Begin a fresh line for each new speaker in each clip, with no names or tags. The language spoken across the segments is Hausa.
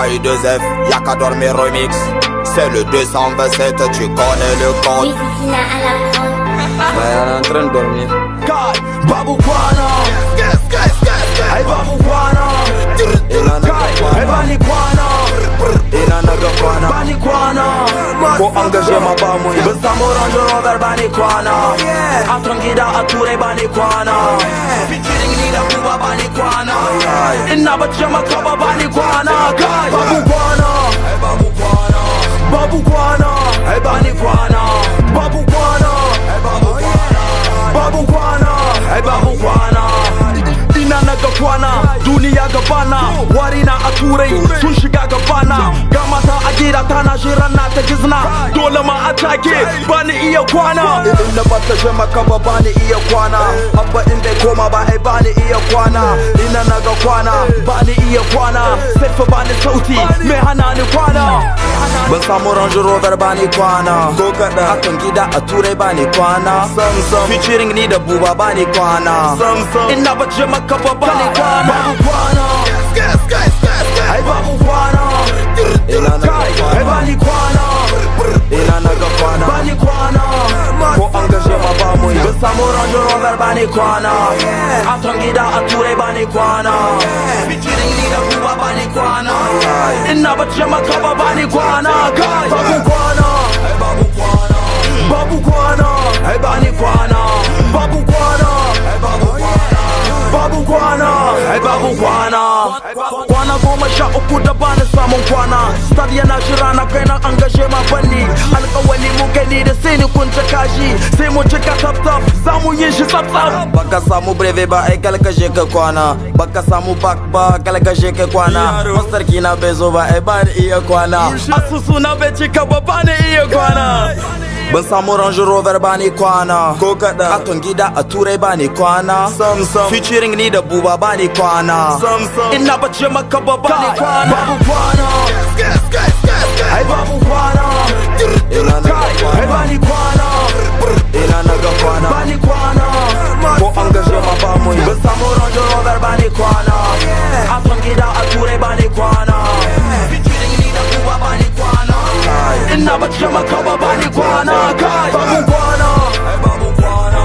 KI2F, y'a qu'à dormir remix. C'est le 227, tu connais le code.
Messina à la prod.
Ouais, elle est en train de dormir.
Kai, Babou Kwana. Hey Babou Kwana. Hey Bani Kwana. Bani Kwana. Ko engager ma ba mu. Ban samu Range Rover Bani Kwana. Atron gida a Turai Bani Kwana. Featuring ni da Buba Bani Kwana. Ina bacci maka ba Bani Kwana. Kai, Babou Kwana. Hey Babou Kwana. Babou Kwana. Hey Bani Kwana. Babou Kwana. Hey Babou Kwana. Babou Kwana. Hey Babou Kwana. Ina naga kwana, duniya gabana. Warina a Turai sun shiga gabana. Ga mata a gida tana jiran na ta gizna. Dole ma a take bani iya kwana. Inda bata je maka ba bani iya kwana. Abba in bai koma ba ai bani iya kwana. Ina naga kwana, bani iya kwana. Sai fa bani sauti me hana ni kwana. Ban samu Range Rover bani kwana. Ko kada akan gida a Turai bani kwana. Featuring ni da Buba bani kwana. Ina bace maka ba bani kwana. Babou Kwana. Hey Babou Kwana. Hey Bani Kwana. Ina naga kwana. Bani Kwana. Ko engager ma ba mu. Ban samu Range Rover bani kwana. Atron gida a Turai bani kwana. Featuring ni da Buba bani kwana. Ina bace maka ba bani kwana. Babou Kwana. Hey Babou Kwana. Babou Kwana. Hey Bani Kwana. Babou Kwana. Hey Babou Kwana. Babou Kwana. Hey Babou Kwana. Kwana 13 da bani samun kwana. Stad yana jira na kai nan an gashe ma banni. Alƙawali mu kai ni da sai ni kun ta kashi. Sai mu cika tap tap za mu yin shi tsaf tsaf. Baka samu breve ba ai kalkashe ka kwana. Baka samu back ba kalkashe ka kwana. Masarki na bai zo ba ai ba ni iya kwana. Asusu na bai cika ba ba ni iya kwana. Ban samu Range Rover bani kwana. Ko kada aton gida a Turai bani kwana. Featuring ni da Buba bani kwana. Ina bace maka ba bani kwana. Babou Kwana. Hey Babou Kwana. Hey Bani Kwana. Ina naga kwana. Bani Kwana. Ko engager ma ba mu. Ban samu Range Rover bani kwana. Aton gida a Turai bani kwana. Featuring ni da Buba bani kwana. Ina bace maka ba bani kwana. Babou Kwana. Hey Babou Kwana.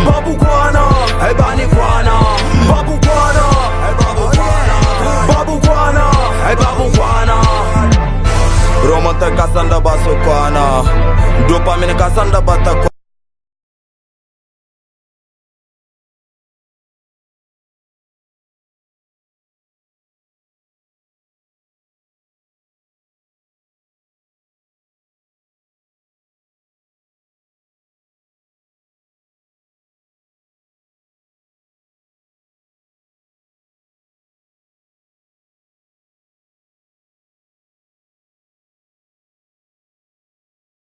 Babou Kwana. Hey Bani Kwana. Babou Kwana. Hey Babou Kwana. Babou Kwana. Hey Babou Kwana. Roman ta kasanda basu kwana. Dopamine kasanda bata